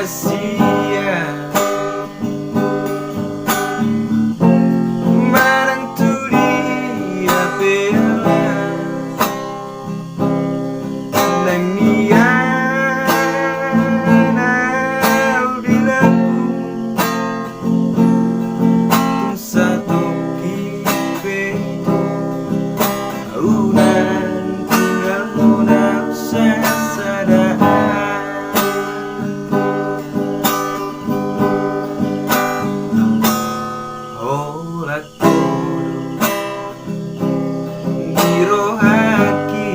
rahasia marang turi apela nang niana udilaku kung sa toki unan tinggal muna sa sadaan orat todo giro haki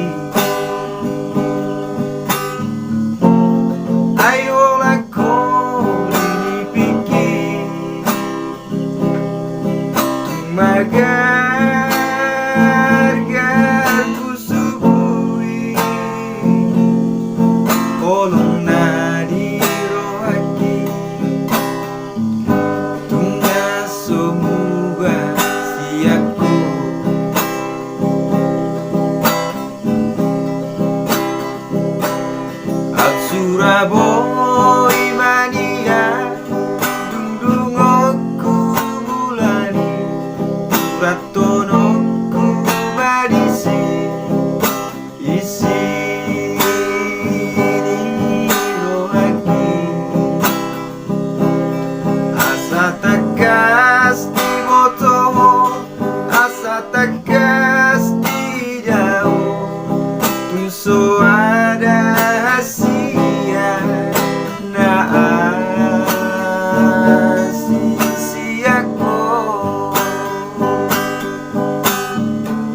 ayolah kau dipikir magar ku subui kolong na dirohaki tunga semoga siaku at Surabaya mania dungdungokku bulani ratonokku madisi isi rohaki asa takas di botoh asa takas di jauh tunso ada hasia naasi siako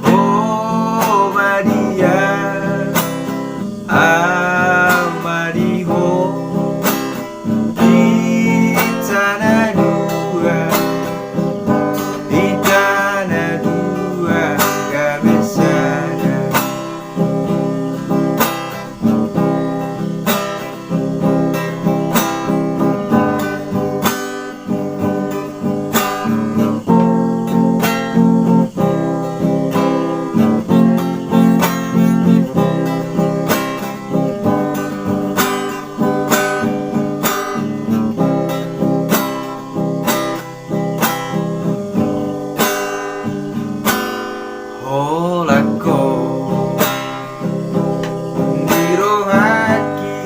oh Maria amariho di tanah dua kabesana holako dirohaki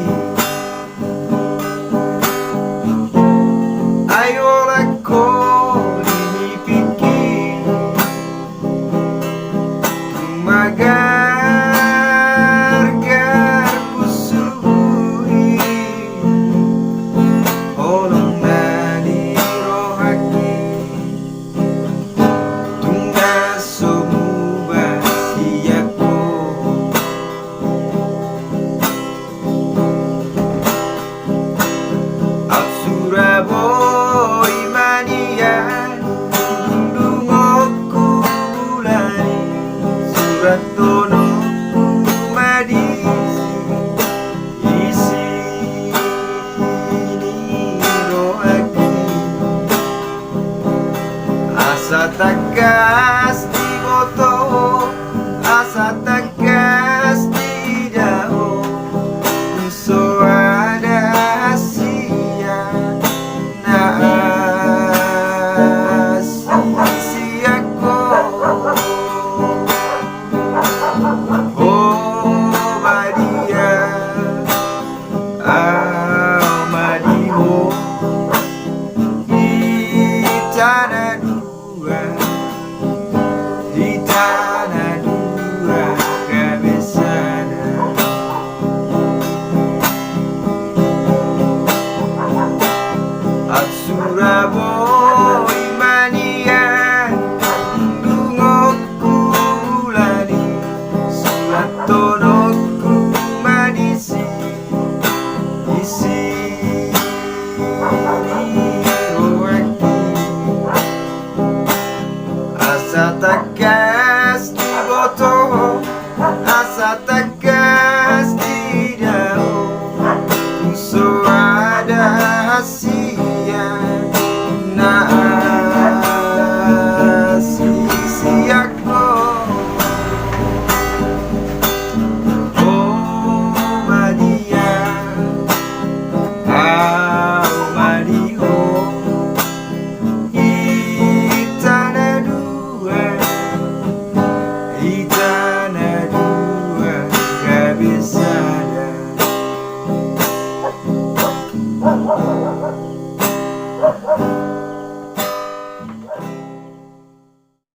ayolah kau dipikir magar ku subui kolong na dirohaki tunga semoga siaku at Surabaya mania dungdungokku bulani suratonokku madisi isi rohaki asa takas di botoh asa takas di jauh tunso ada hasia naasi siako oh Maria amadiho di tanah dua kabesana at Surabaya mania dungokku bulani suratonokku madisi isi